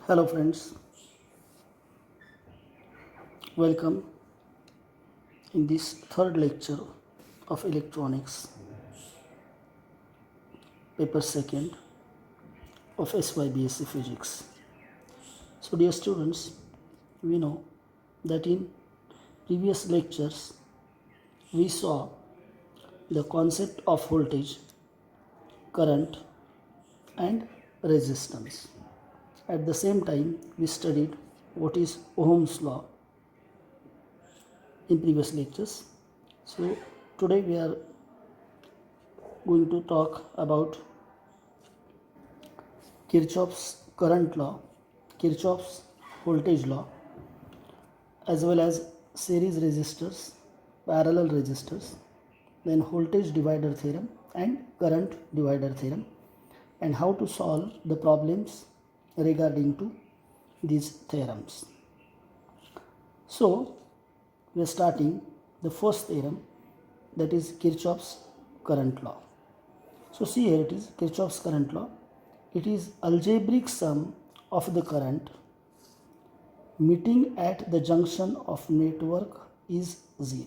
Hello friends, welcome in this third lecture of electronics, paper second of SYBSc physics. So dear students, we know that in previous lectures we saw the concept of voltage, current and resistance. At the same time we studied what is Ohm's law in previous lectures. So today we are going to talk about Kirchhoff's current law, Kirchhoff's voltage law, as well as series resistors, parallel resistors, then voltage divider theorem and current divider theorem, and how to solve the problems regarding to these theorems. So we are starting the first theorem, that is Kirchhoff's current law. So see here it is Kirchhoff's current law. It is algebraic sum of the current meeting at the junction of network is 0.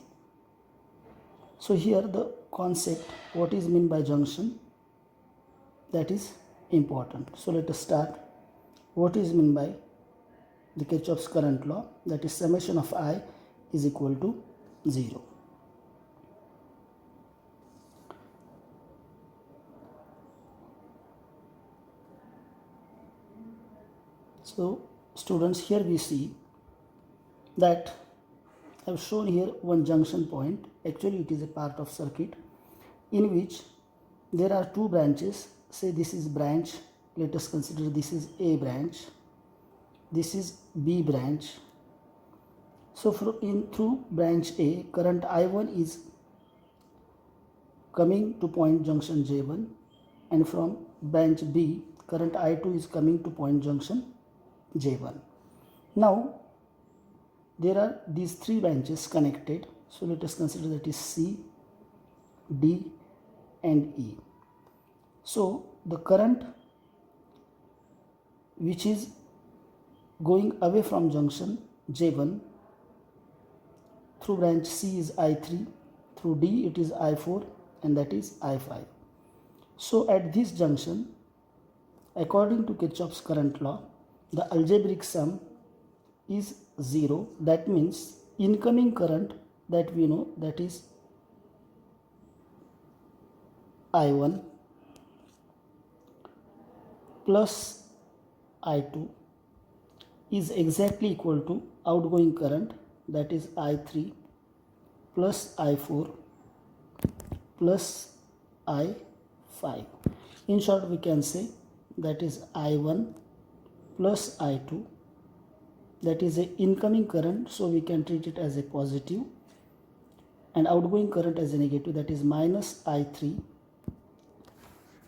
So here the concept, what is meant by junction, that is important. So let us start. What is meant by the Kirchhoff's current law, that is summation of I is equal to 0. So students, here we see that I have shown here one junction point. Actually it is a part of circuit in which there are two branches. Say this is branch, let us consider this is A branch, this is B branch. So through branch A, current I1 is coming to point junction J1, and from branch B, current I2 is coming to point junction J1. Now there are these three branches connected. So let us consider that is C, D and E. So the current which is going away from junction J1 through branch C is I3, through D it is I4, and that is I5. So at this junction, according to Kirchhoff's current law, the algebraic sum is 0. That means incoming current that we know, that is I1 plus I2 is exactly equal to outgoing current, that is I3 plus I4 plus I5. In short, we can say that is I1 plus I2, that is a incoming current, so we can treat it as a positive, and outgoing current as a negative, that is minus I3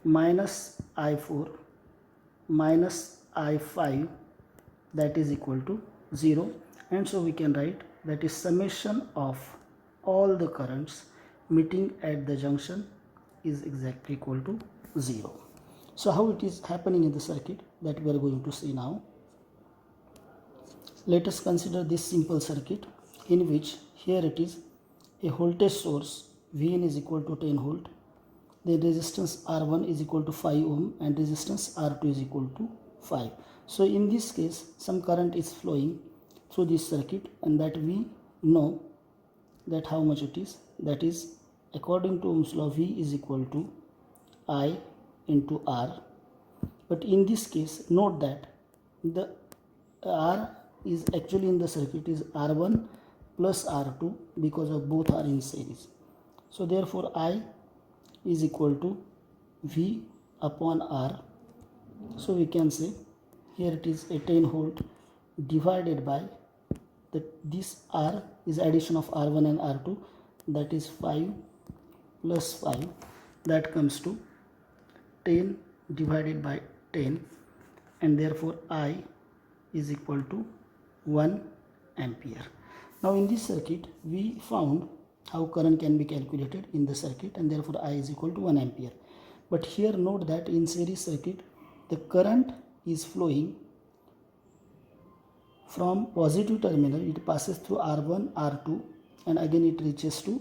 minus I4 minus I5, that is equal to 0. And so we can write that is summation of all the currents meeting at the junction is exactly equal to 0. So how it is happening in the circuit, that we are going to see now. Let us consider this simple circuit in which here it is a voltage source Vn is equal to 10 volt, the resistance R1 is equal to 5 ohm and resistance R2 is equal to 5. So in this case some current is flowing through this circuit, and that we know that how much it is, that is according to Ohm's law V is equal to I into R. But in this case note that the R is actually in the circuit is R1 plus R2 because of both are in series. So therefore I is equal to V upon R. So we can say here it is a 10 volt divided by this R is addition of R1 and R2, that is 5 plus 5, that comes to 10 divided by 10, and therefore I is equal to 1 ampere. Now in this circuit we found how current can be calculated in the circuit, and therefore I is equal to 1 ampere. But here note that in series circuit the current is flowing from positive terminal it passes through R1, R2 and again it reaches to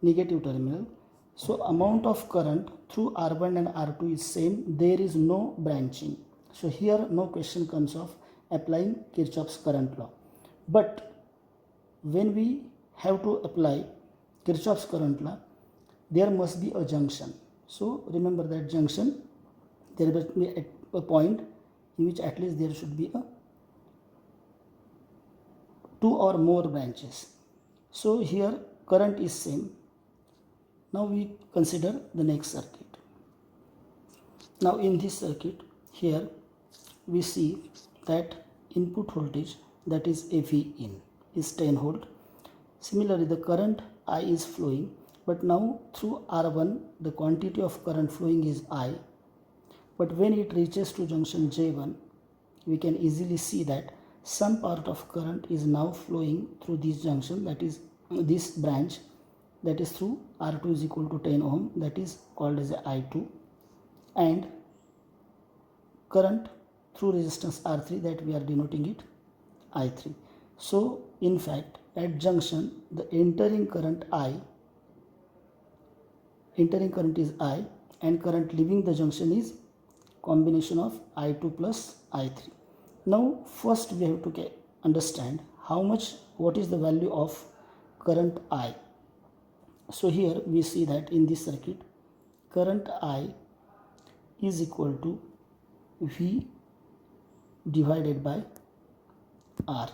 negative terminal. So amount of current through R1 and R2 is same, there is no branching. So here no question comes of applying Kirchhoff's current law. But when we have to apply Kirchhoff's current law, there must be a junction. So remember that junction, there must be a point in which at least there should be a 2 or more branches. So here current is same. Now we consider the next circuit. Now in this circuit, here we see that input voltage, that is V in, is 10 volt. Similarly, the current I is flowing, but now through R1 the quantity of current flowing is I. But when it reaches to junction J1, we can easily see that some part of current is now flowing through this junction, that is this branch, that is through R2 is equal to 10 ohm, that is called as I2, and current through resistance R3, that we are denoting it I3. So in fact at junction the entering current is I, and current leaving the junction is combination of I2 plus I3. Now first we have to understand what is the value of current I. So here we see that in this circuit current I is equal to V divided by R,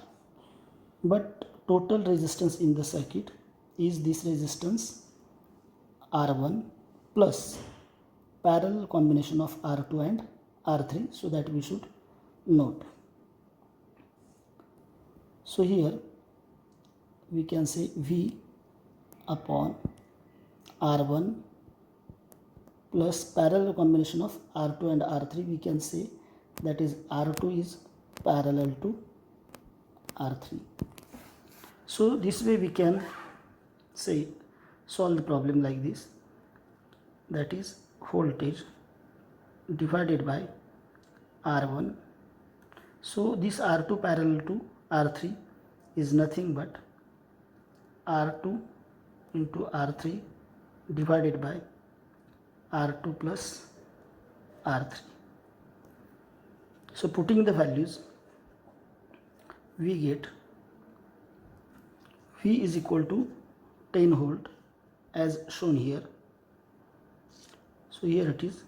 but total resistance in the circuit is this resistance R1 plus parallel combination of R2 and R3, so that we should note. So here we can say V upon R1 plus parallel combination of R2 and R3, we can say that is R2 is parallel to R3. So this way we can say solve the problem like this, that is voltage divided by R1. So this R2 parallel to R3 is nothing but R2 into R3 divided by R2 plus R3. So putting the values, we get V is equal to 10 volt as shown here. So here it is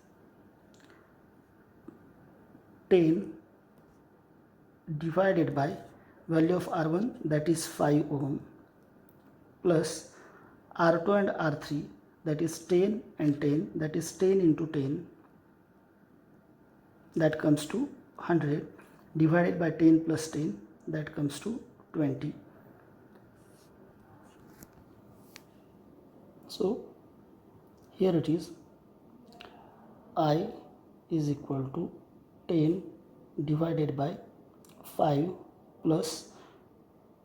10 divided by value of R1, that is 5 ohm, plus R2 and R3, that is 10 and 10, that is 10 into 10, that comes to 100, divided by 10 plus 10, that comes to 20. So here it is I is equal to 10 divided by 5 plus,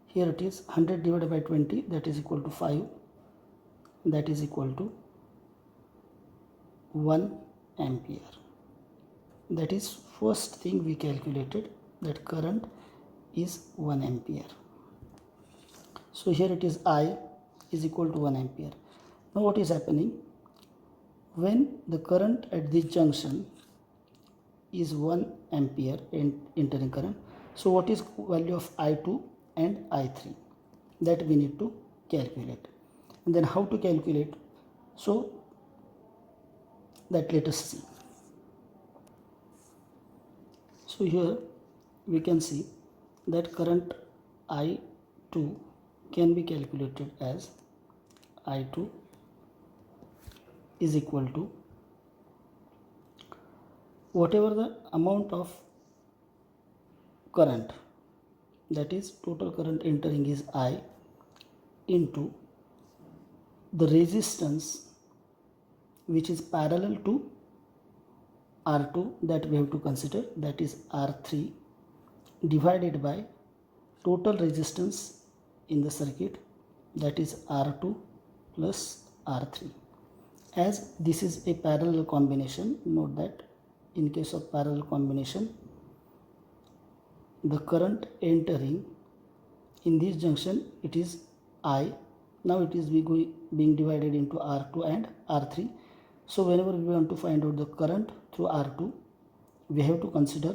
here it is 100 divided by 20, that is equal to 5, that is equal to 1 ampere. That is first thing we calculated, that current is 1 ampere. So here it is I is equal to 1 ampere. Now what is happening? When the current at this junction is 1 ampere entering current, so what is value of I2 and I3? That we need to calculate. And then how to calculate? So that let us see. So here we can see that current I2 can be calculated as I2 is equal to whatever the amount of current, that is total current entering is I, into the resistance which is parallel to R2, that we have to consider, that is R3, divided by total resistance in the circuit, that is R2 plus R3. As this is a parallel combination, note that in case of parallel combination the current entering in this junction, it is I. Now it is being divided into R2 and R3. So whenever we want to find out the current through R2, we have to consider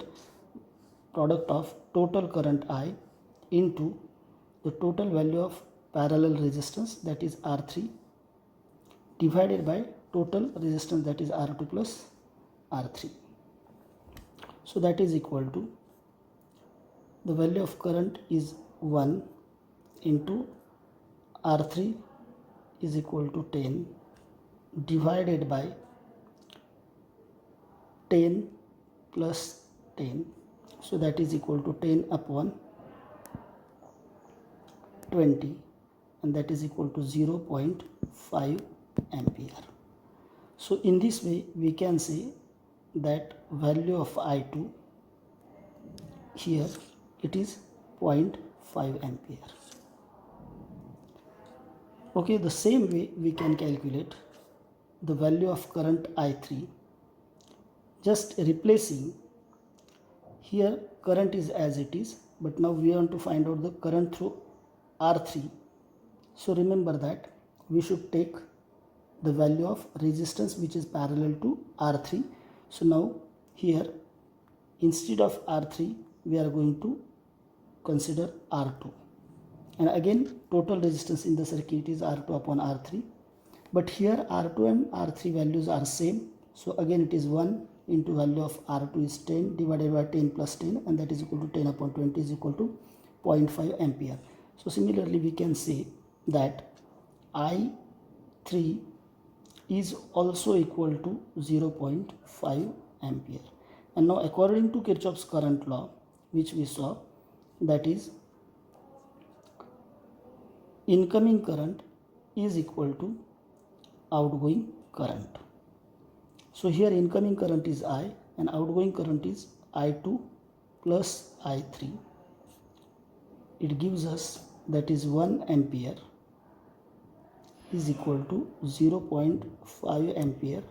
product of total current I into the total value of parallel resistance, that is R3, divided by total resistance, that is R2 plus R3. So that is equal to, the value of current is 1 into R3 is equal to 10 divided by 10 plus 10. So that is equal to 10 upon 20, and that is equal to 0.5 ampere. So in this way we can say that value of I2 here, it is 0.5 ampere. Okay, the same way we can calculate the value of current I3, just replacing here current is as it is, but now we want to find out the current through R3. So remember that we should take the value of resistance which is parallel to R3. So now here instead of R3 we are going to consider R2, and again total resistance in the circuit is R2 upon R3, but here R2 and R3 values are same. So again it is 1 into value of R2 is 10 divided by 10 plus 10, and that is equal to 10 upon 20 is equal to 0.5 ampere. So similarly we can say that I3 is also equal to 0.5 ampere. And now according to Kirchhoff's current law, which we saw, that is incoming current is equal to outgoing current. So here incoming current is I and outgoing current is I2 plus I3. It gives us, that is 1 ampere is equal to 0.5 ampere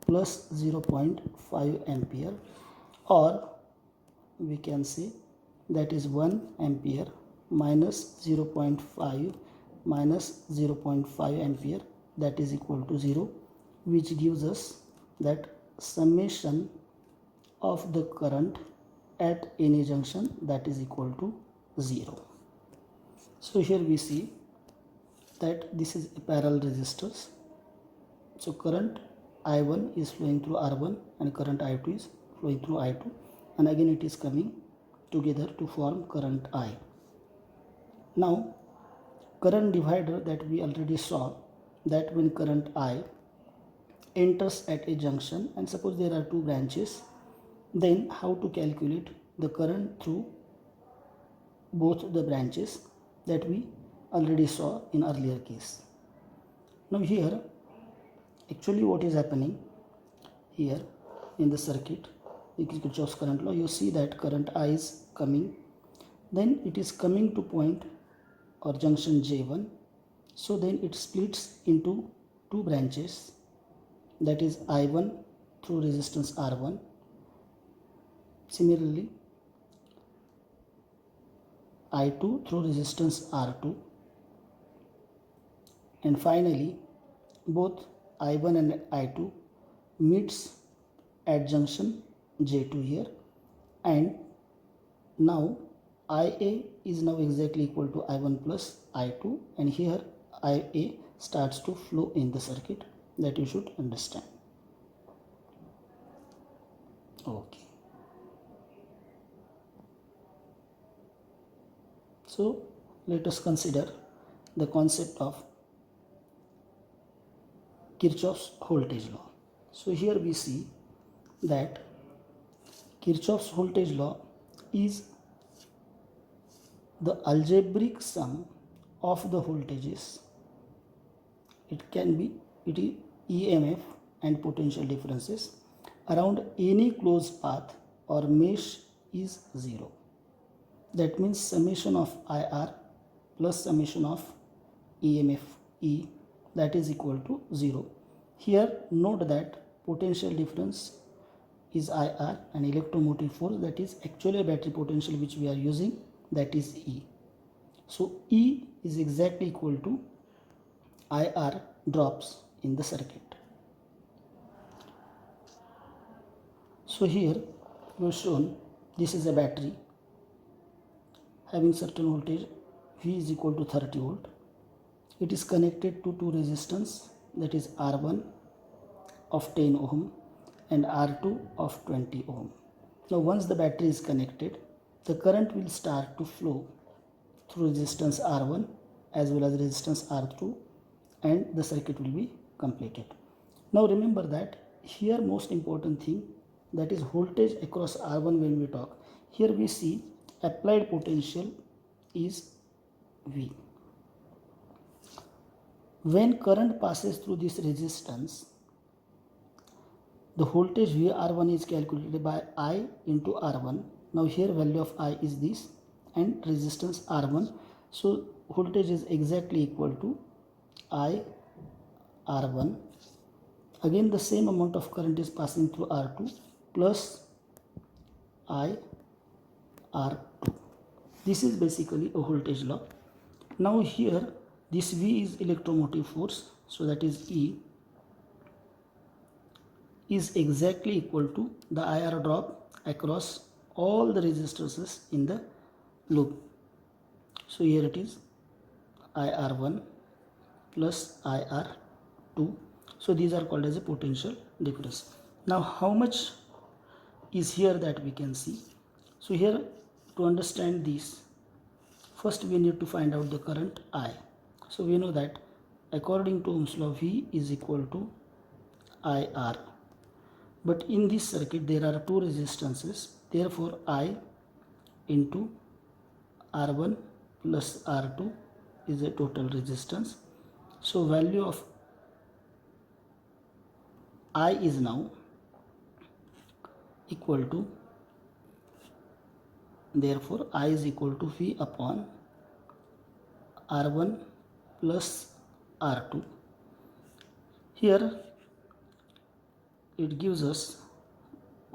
plus 0.5 ampere, or we can say that is 1 ampere minus 0.5 minus 0.5 ampere, that is equal to 0, which gives us that summation of the current at any junction, that is equal to 0. So here we see that this is a parallel resistors. So current I1 is flowing through R1 and current I2 is flowing through I2, and again it is coming together to form current I. Now current divider, that we already saw, that when current I enters at a junction and suppose there are two branches, then how to calculate the current through both the branches, that we already saw in earlier case. Now here actually what is happening here in the circuit, Kirchhoff's current law, you see that current I is coming, then it is coming to point or junction J1. So then it splits into two branches, that is I1 through resistance R1, similarly I2 through resistance R2, and finally both I1 and I2 meets at junction J2 here, and now IA is now exactly equal to I1 plus I2, and here IA starts to flow in the circuit, that you should understand. Okay. So let us consider the concept of Kirchhoff's voltage law. So here we see that Kirchhoff's voltage law is the algebraic sum of the voltages. It is EMF and potential differences around any closed path or mesh is 0. That means summation of IR plus summation of EMF E, that is equal to 0. Here note that potential difference is IR, and electromotive force, that is actually a battery potential which we are using, that is E. So E is exactly equal to IR drops in the circuit. So here we have shown this is a battery having certain voltage V is equal to 30 volt. It is connected to two resistance, that is R1 of 10 ohm and R2 of 20 ohm. Now once the battery is connected, the current will start to flow through resistance R1 as well as resistance R2, and the circuit will be completed. Now remember that here most important thing, that is voltage across R1. When we talk here, we see applied potential is V. When current passes through this resistance, the voltage VR1 is calculated by I into R1. Now here value of I is this and resistance R1. So voltage is exactly equal to I R1. Again the same amount of current is passing through R2 plus I R2. This is basically a voltage law. Now here this V is electromotive force, so that is E is exactly equal to the IR drop across all the resistances in the loop. So here it is IR1 plus IR2. So these are called as a potential difference. Now how much is here, that we can see. So here, to understand this, first we need to find out the current I. So we know that according to Ohm's law, V is equal to IR. But in this circuit there are two resistances, therefore I into R1 plus R2 is a total resistance. So value of I is now equal to, therefore I is equal to V upon R1 plus R2. Here it gives us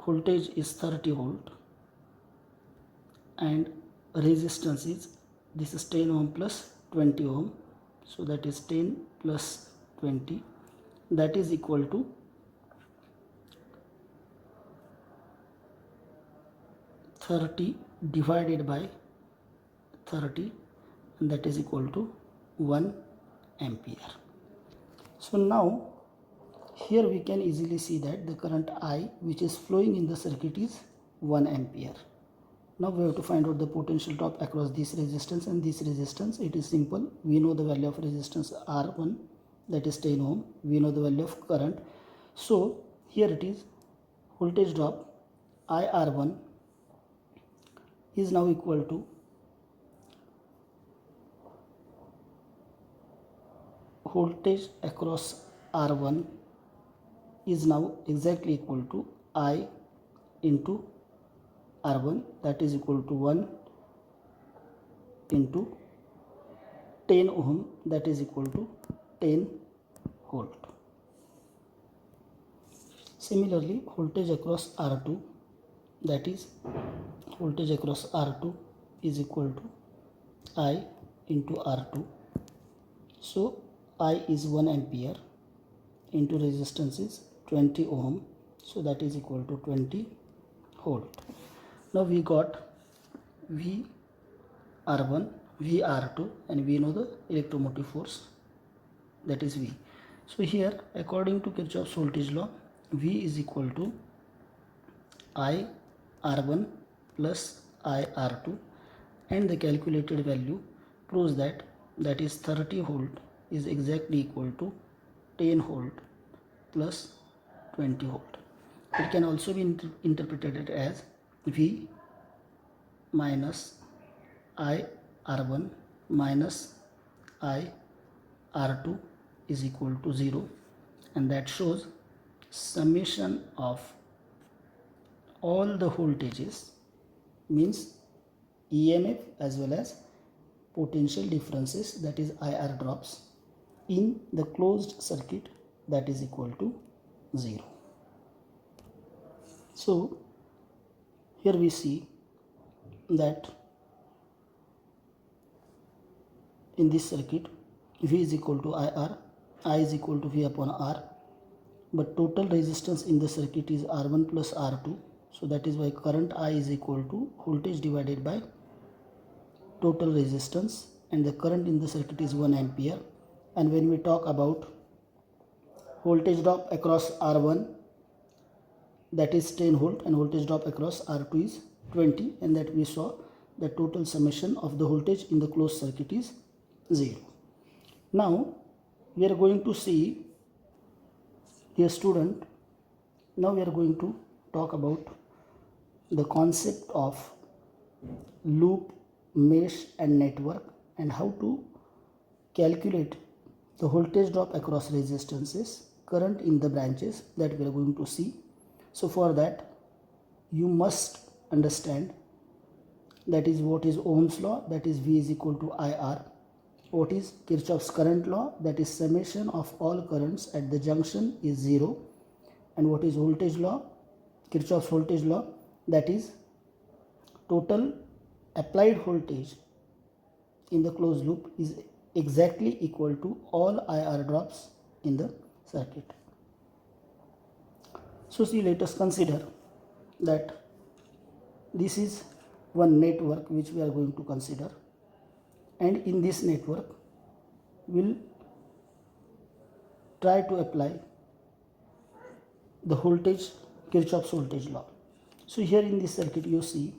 voltage is 30 volt and resistance is, this is 10 ohm plus 20 ohm, so that is 10 plus 20, that is equal to 30 divided by 30, and that is equal to 1 ampere. So now here we can easily see that the current I which is flowing in the circuit is 1 ampere. Now we have to find out the potential drop across this resistance and this resistance. It is simple. We know the value of resistance R1, that is 10 ohm. We know the value of current. So here it is, voltage drop IR1 is now equal to voltage across R1 is now exactly equal to I into R1, that is equal to 1 into 10 ohm, that is equal to 10 volt. Similarly, voltage across R2, that is voltage across R2 is equal to I into R2. So I is 1 ampere into resistance is 20 ohm, so that is equal to 20 volt. Now we got V R1, V R2, and we know the electromotive force, that is V. So here according to Kirchhoff's voltage law, V is equal to I R1 plus I R2, and the calculated value proves that, that is 30 volt is exactly equal to 10 volt plus 20 volt. It can also be interpreted as V minus I R1 minus I R2 is equal to 0, and that shows summation of all the voltages, means EMF as well as potential differences, that is IR drops, in the closed circuit, that is equal to 0. So here we see that in this circuit V is equal to IR, I is equal to V upon R, but total resistance in the circuit is R1 plus R2. So that is why current I is equal to voltage divided by total resistance, and the current in the circuit is 1 ampere. And when we talk about voltage drop across R1, that is 10 volt, and voltage drop across R2 is 20, and that we saw the total summation of the voltage in the closed circuit is 0. Now we are going to see, dear student, now we are going to talk about the concept of loop, mesh and network, and how to calculate the voltage drop across resistances, current in the branches, that we are going to see. So for that you must understand that is what is Ohm's law, that is V is equal to IR. What is Kirchhoff's current law, that is summation of all currents at the junction is 0. And what is voltage law, Kirchhoff's voltage law, that is total applied voltage in the closed loop is exactly equal to all IR drops in the circuit. So see, let us consider that this is one network which we are going to consider, and in this network we'll try to apply the voltage, Kirchhoff's voltage law. So here in this circuit you see,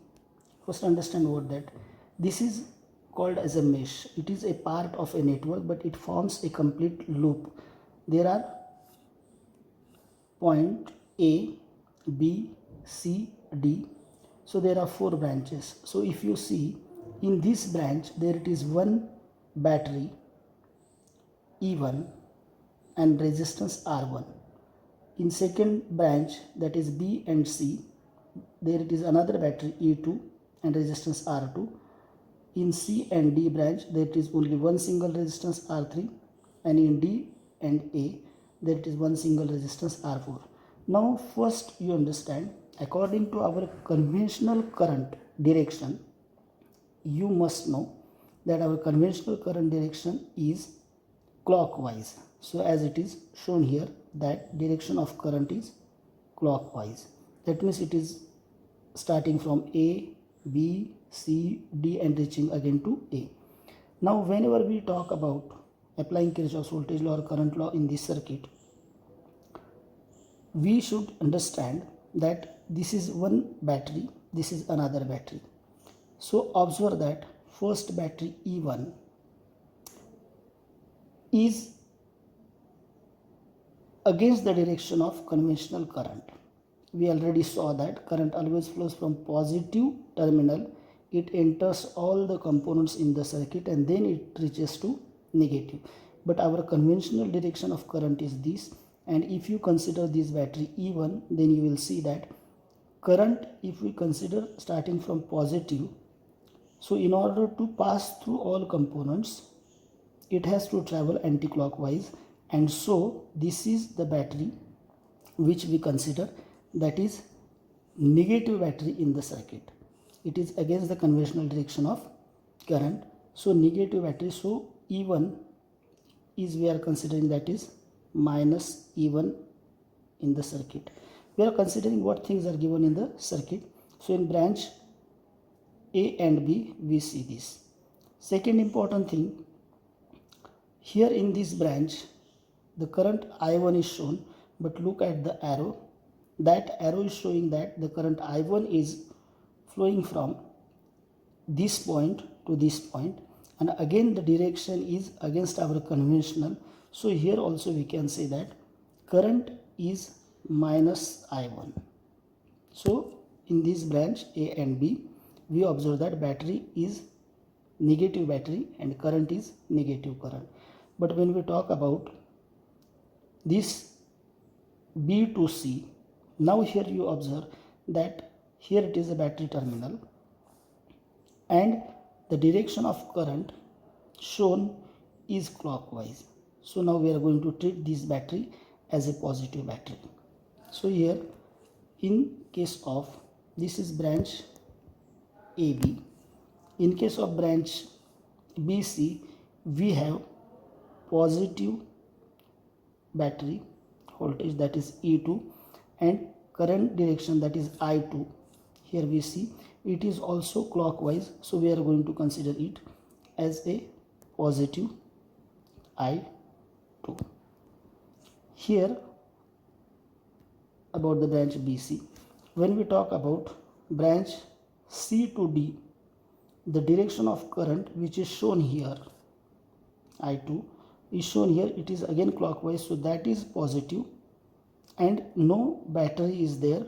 first understand what that this is called as a mesh. It is a part of a network, but it forms a complete loop. There are point A, B, C, D. So there are 4 branches. So if you see in this branch, there it is one battery E1 and resistance R1. In second branch, that is B and C, there it is another battery E2 and resistance R2. In C and D branch, there is only one single resistance R3, and in D and A, there it is one single resistance R4. Now first you understand, according to our conventional current direction, you must know that our conventional current direction is clockwise. So as it is shown here, that direction of current is clockwise. That means it is starting from A, B, C, D and reaching again to A. Now whenever we talk about applying Kirchhoff's voltage law or current law in this circuit, we should understand that this is one battery, this is another battery. So observe that first battery E1 is against the direction of conventional current. We already saw that current always flows from positive terminal. It enters all the components in the circuit and then it reaches to negative. But our conventional direction of current is this. And if you consider this battery E1, then you will see that current, if we consider starting from positive, so in order to pass through all components, it has to travel anti-clockwise, and so this is the battery which we consider, that is negative battery in the circuit. It is against the conventional direction of current, so negative battery. So E1 is, we are considering that is minus E1 in the circuit. We are considering what things are given in the circuit. So in branch A and B, we see this. Second important thing, here in this branch, the current I1 is shown, but look at the arrow. That arrow is showing that the current I1 is flowing from this point to this point, and again the direction is against our conventional. So here also we can say that current is minus I1. So in this branch A and B, we observe that battery is negative battery and current is negative current. But when we talk about this B to C, now here you observe that here it is a battery terminal and the direction of current shown is clockwise. So now we are going to treat this battery as a positive battery. So here in case of, this is branch AB. In case of branch BC, we have positive battery voltage, that is E2, and current direction, that is I2. Here we see it is also clockwise, so we are going to consider it as a positive I2. Here about the branch BC, when we talk about branch C to D, the direction of current which is shown here, I2 is shown here, it is again clockwise, so that is positive, and no battery is there,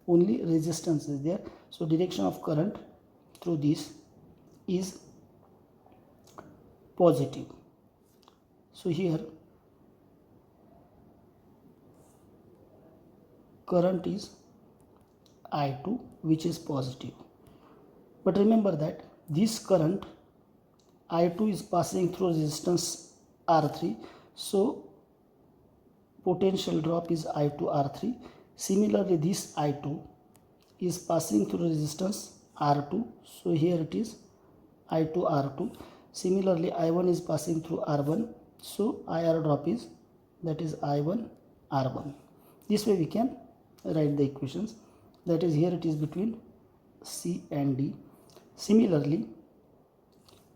only resistance is there, so direction of current through this is positive. So here current is I2, which is positive. But remember that this current I2 is passing through resistance R3, so potential drop is I2 R3. Similarly, this I2 is passing through resistance R2, so here it is I2 R2. Similarly, I1 is passing through R1, so IR drop is, that is I1 R1. This way we can write the equations, that is here it is between C and D. Similarly,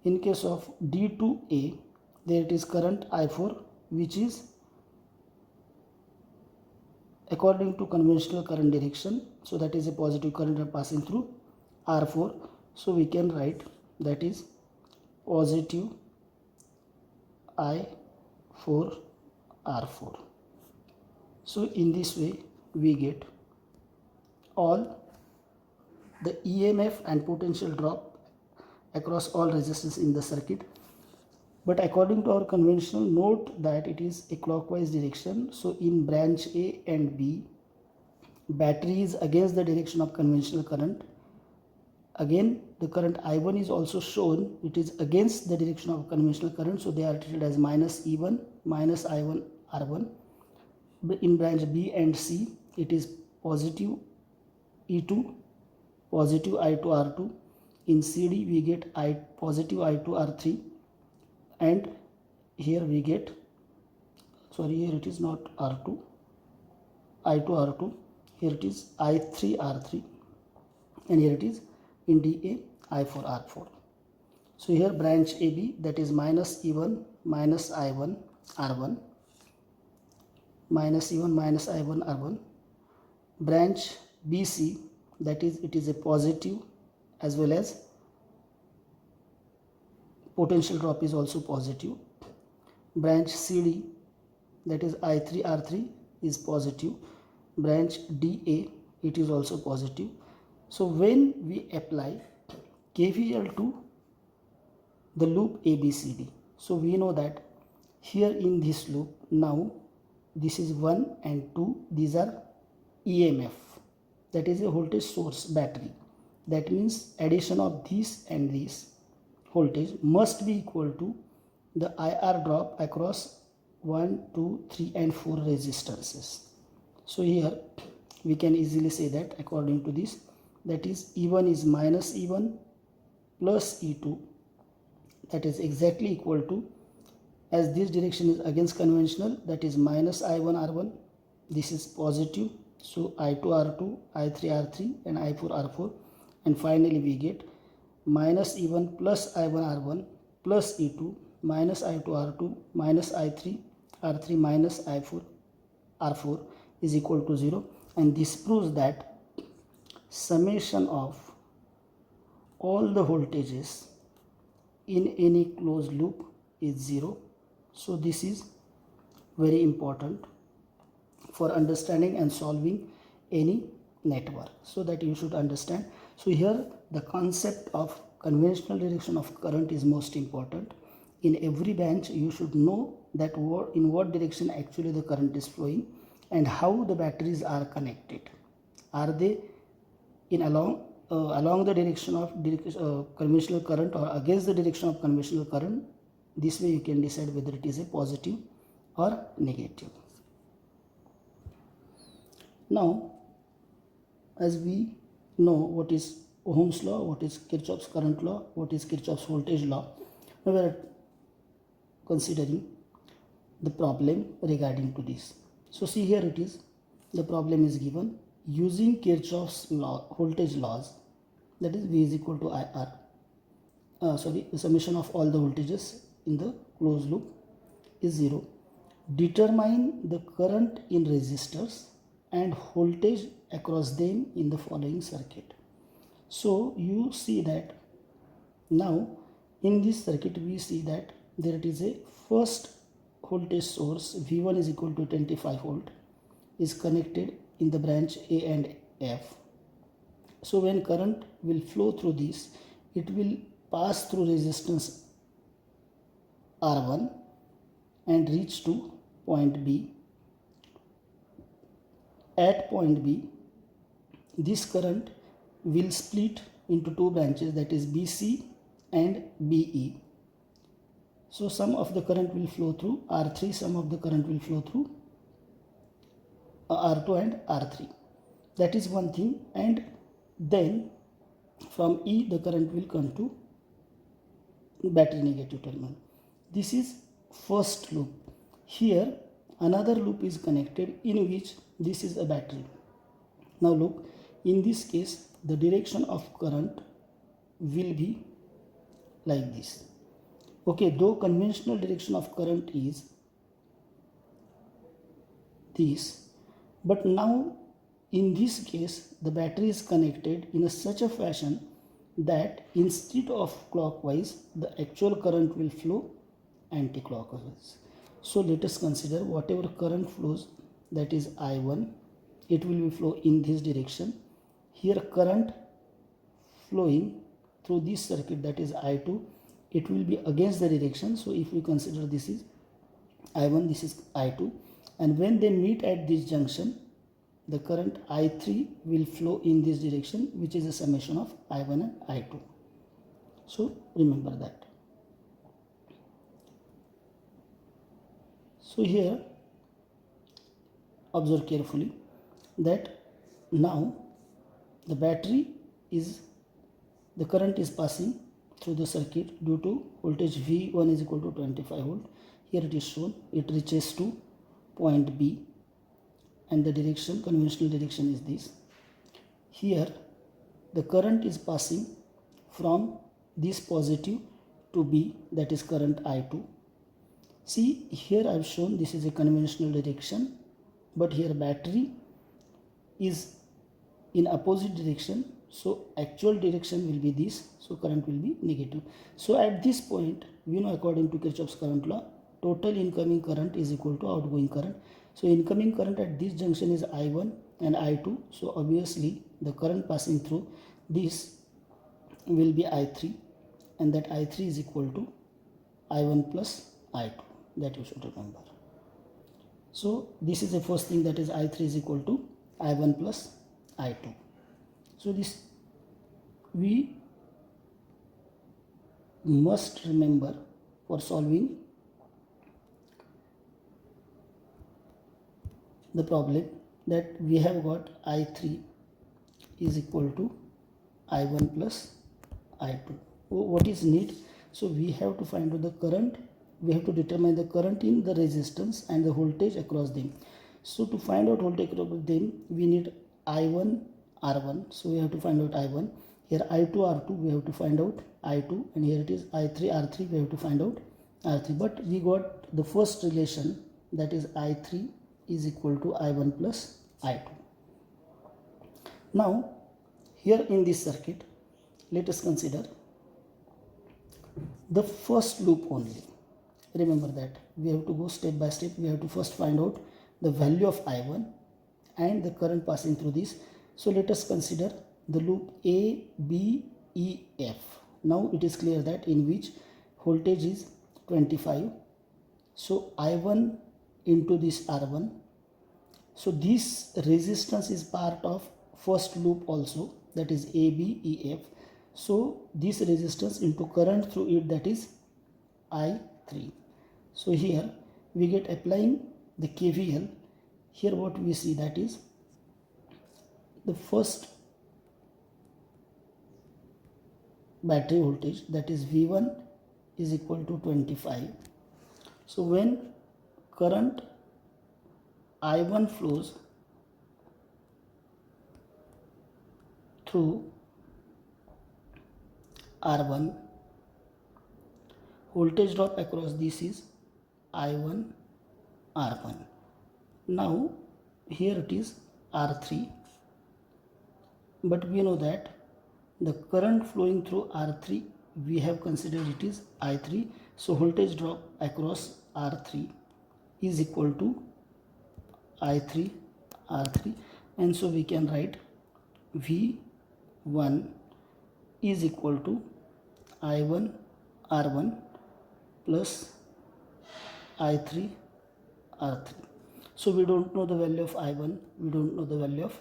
in case of D to A, there it is current I4, which is according to conventional current direction, so that is a positive current passing through R4, so we can write that is positive I4 R4. So in this way we get all the EMF and potential drop across all resistors in the circuit. But according to our conventional, note that it is a clockwise direction, so in branch A and B, battery is against the direction of conventional current. Again, the current I1 is also shown, it is against the direction of conventional current, so they are treated as minus E1 minus I1 R1. In branch B and C, it is positive E2, positive I2 R2. In CD we get positive I2 R3, and here we get, sorry, here it is not R2, I2 R2, here it is I3 R3, and here it is in DA I4 R4. So here branch AB, that is minus E1 minus I1 R1, minus E1 minus I1 R1. Branch BC, that is it is a positive as well as potential drop is also positive. Branch CD, that is I3 R3 is positive. Branch DA, it is also positive. So when we apply KVL to the loop ABCD, so we know that here in this loop, now this is 1 and 2, these are EMF, that is a voltage source battery. That means addition of this and this voltage must be equal to the IR drop across 1, 2, 3 and 4 resistances. So here we can easily say that according to this, that is E1 is minus E1 plus E2, that is exactly equal to, as this direction is against conventional, that is minus I1 R1, this is positive, so I2 R2, I3 R3 and I4 R4, and finally we get minus E1 plus I1 R1 plus E2 minus I2 R2 minus I3 R3 minus I4 R4 is equal to 0, and this proves that summation of all the voltages in any closed loop is 0. So this is very important for understanding and solving any network, so that you should understand. So here the concept of conventional direction of current is most important. In every branch you should know that in what direction actually the current is flowing and how the batteries are connected. Are they in along the direction of conventional current or against the direction of conventional current? This way you can decide whether it is a positive or negative. Now as we know what is Ohm's law, what is Kirchhoff's current law, what is Kirchhoff's voltage law. Now we are considering the problem regarding to this. So see here it is, the problem is given using Kirchhoff's law, voltage laws, that is V is equal to IR, the summation of all the voltages in the closed loop is 0. Determine the current in resistors and voltage across them in the following circuit. So you see that now in this circuit we see that there it is a first voltage source V1 is equal to 25 volt is connected in the branch A and F. So when current will flow through this, it will pass through resistance R1 and reach to point B. At point B, this current will split into two branches, that is BC and BE. So some of the current will flow through R3, some of the current will flow through R2 and R3. That is one thing. And then from E the current will come to battery negative terminal. This is first loop. Here another loop is connected in which this is a battery. Now look, in this case the direction of current will be like this. Okay, though conventional direction of current is this, but now in this case the battery is connected in such a fashion that instead of clockwise the actual current will flow anti-clockwise. So let us consider whatever current flows, that is I1, it will be flow in this direction. Here current flowing through this circuit, that is I2, it will be against the direction. So if we consider this is I1, this is I2, and when they meet at this junction, the current I3 will flow in this direction, which is a summation of I1 and I2. So remember that. So here observe carefully that now the battery is, the current is passing through the circuit due to voltage V1 is equal to 25 volt. Here it is shown, it reaches to point B and the direction, conventional direction is this. Here the current is passing from this positive to B, that is current I2. See here I have shown this is a conventional direction, but here battery is in opposite direction, so actual direction will be this, so current will be negative. So at this point we know according to Kirchhoff's current law, total incoming current is equal to outgoing current. So incoming current at this junction is I1 and I2, so obviously the current passing through this will be I3, and that I3 is equal to I1 plus I2, that you should remember. So this is the first thing, that is I3 is equal to I1 plus I2. So this we must remember for solving the problem, that we have got I3 is equal to I1 plus I2. What is need? So we have to find out the current, we have to determine the current in the resistance and the voltage across them. So to find out voltage across them, we need I1 R1, so we have to find out I1. Here I2 R2, we have to find out I2, and here it is I3 R3, we have to find out R3. But we got the first relation, that is I3 is equal to I1 plus I2. Now here in this circuit, let us consider the first loop only. Remember that we have to go step by step. We have to first find out the value of I1 and the current passing through this. So let us consider the loop A, B, E, F. Now it is clear that in which voltage is 25. So I1 into this R1. So this resistance is part of first loop also, that is A, B, E, F. So this resistance into current through it, that is I3. So here we get applying the KVL. Here what we see, that is the first battery voltage, that is V1 is equal to 25. So when current I1 flows through R1, voltage drop across this is I1 R1. Now here it is R3, but we know that the current flowing through R3, we have considered it is I3, so voltage drop across R3 is equal to I3 R3, and so we can write V1 is equal to I1 R1 plus I3 R3. So we don't know the value of I1, we don't know the value of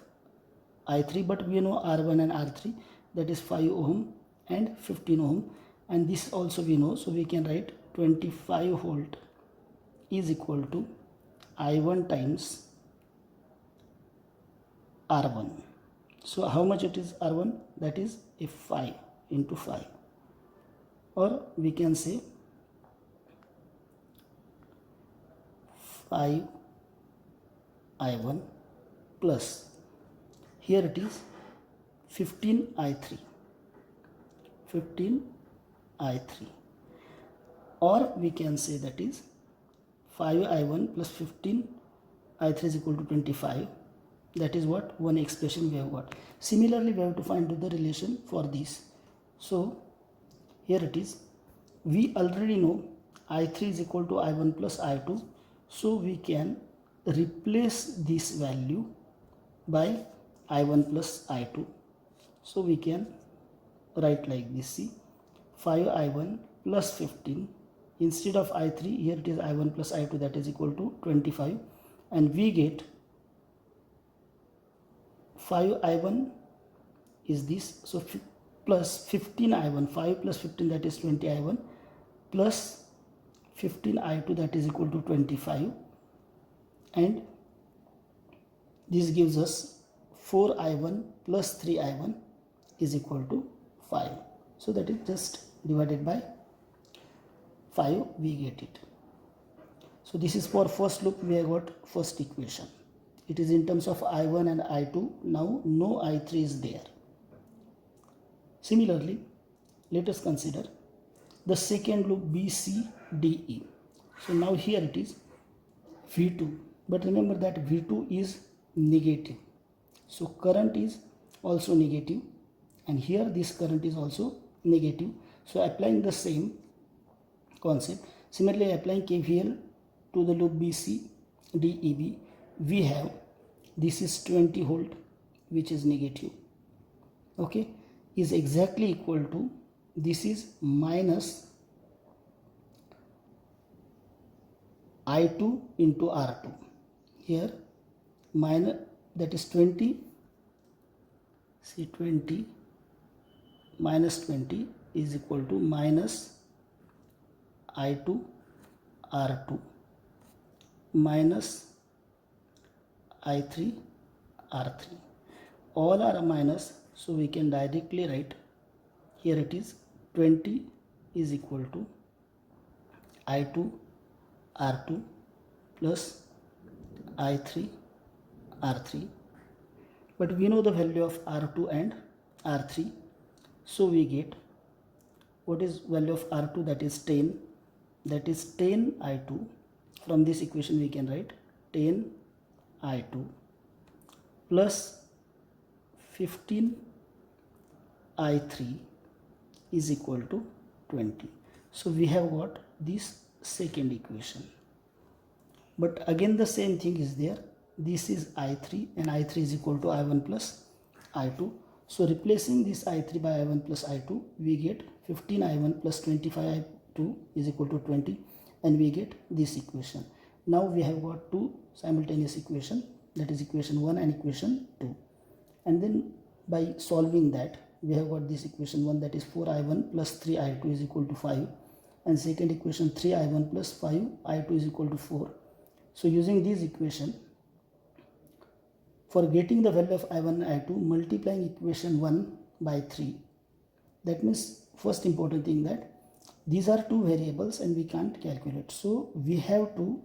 I3, but we know R1 and R3, that is 5 ohm and 15 ohm, and this also we know, so we can write 25 volt is equal to I1 times R1. So how much it is R1? That is a 5 into 5, or we can say 5 I1 plus, here it is 15 I3, 15 I3, or we can say that is 5 I1 plus 15 I3 is equal to 25. That is what one expression we have got. Similarly, we have to find the relation for this. So here it is, we already know I3 is equal to I1 plus I2, so we can replace this value by I1 plus I2. So we can write like this, see, 5 I1 plus 15, instead of I3, here it is I1 plus I2, that is equal to 25, and we get 5 I1 is this, so plus 15 I1, 5 plus 15, that is 20 I1, plus 15 I2, that is equal to 25, and this gives us 4 I1 plus 3 I1 is equal to 5. So that is just divided by 5, we get it. So this is for first loop, we have got first equation. It is in terms of I1 and I2. Now no I3 is there. Similarly, let us consider the second loop BCDE. So now here it is V2, but remember that V2 is negative, so current is also negative, and here this current is also negative. So applying the same concept, similarly applying KVL to the loop BCDEB, we have, this is 20 volt which is negative, okay, is exactly equal to, this is minus I2 into R2. Here minus, that is 20, see 20 minus 20 is equal to minus I2 R2 minus I3 R3. All are minus, so we can directly write, here it is 20 is equal to I2 R2 plus I3 R3, but we know the value of R2 and R3, so we get, what is value of R2? That is 10, that is 10 I2. From this equation we can write 10 I2 plus 15 I3 is equal to 20. So we have got this second equation, but again the same thing is there. This is I3 and I3 is equal to I1 plus I2. So replacing this I3 by I1 plus I2, we get 15 I1 plus 25 I2 is equal to 20, and we get this equation. Now we have got two simultaneous equation, that is equation 1 and equation 2, and then by solving that we have got this equation 1, that is 4I1 plus 3I2 is equal to 5, and second equation 3I1 plus 5I2 is equal to 4. So using this equation, For getting the value of I1 and I2, multiplying equation 1 by 3. That means first important thing that these are two variables and we can't calculate. So we have to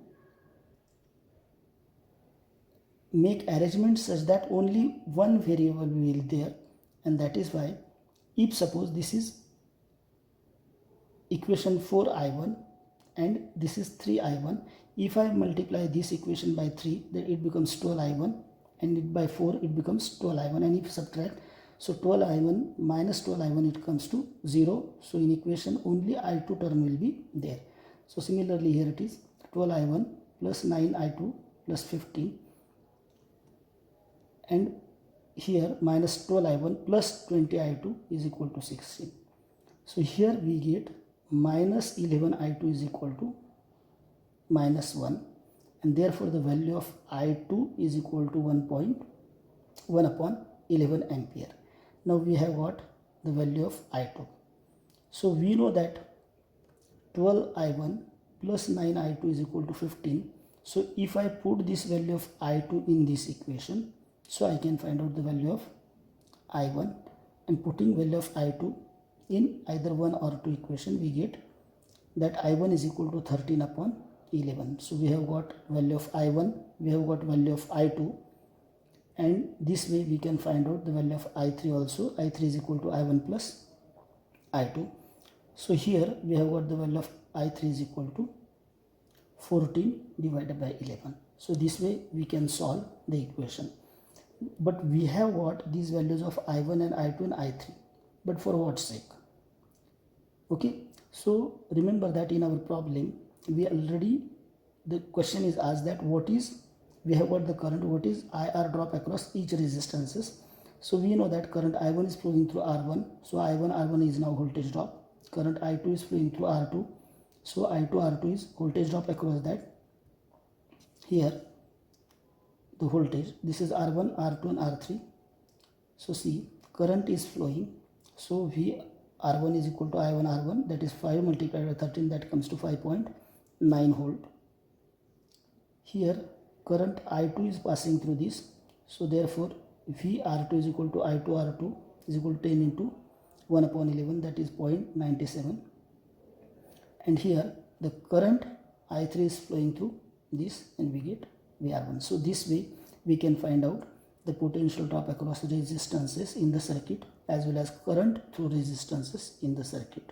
make arrangements such that only one variable will be there, and that is why if suppose this is equation 4I1 and this is 3I1, if I multiply this equation by 3, then it becomes 12I1, and it by 4 it becomes 12I1, and if subtract, so 12I1 minus 12I1 it comes to 0. So in equation only I2 term will be there. So similarly here it is 12I1 plus 9I2 plus 15, and here minus 12I1 plus 20I2 is equal to 16. So here we get minus 11I2 is equal to minus 1, and therefore the value of I2 is equal to 1.1 upon 11 ampere. Now we have got the value of I2. So we know that 12I1 plus 9I2 is equal to 15. So if I put this value of I2 in this equation, so I can find out the value of I1, and putting value of I2 in either 1 or 2 equation, we get that I1 is equal to 13 upon 11. So we have got value of I1, we have got value of I2, and this way we can find out the value of I3 also. I3 is equal to I1 plus I2. So here we have got the value of I3 is equal to 14 divided by 11. So this way we can solve the equation. But we have got these values of I1 and I2 and I3. But for what sake? Okay, so remember that in our problem we already, the question is asked that what is, we have got the current, what is IR drop across each resistances. So we know that current I1 is flowing through R1, so R1 is now voltage drop. Current I2 is flowing through R2, so R2 is voltage drop across that. Here the voltage, this is R1, R2 and R3. So see, current is flowing, so R1 is equal to I1 R1, that is 5 multiplied by 13, that comes to 5.9 volt. Here current I2 is passing through this, so therefore VR2 is equal to I2 R2 is equal to 10 into 1 upon 11, that is 0.97. And here the current I3 is flowing through this, and we get VR1. So this way we can find out the potential drop across resistances in the circuit as well as current through resistances in the circuit.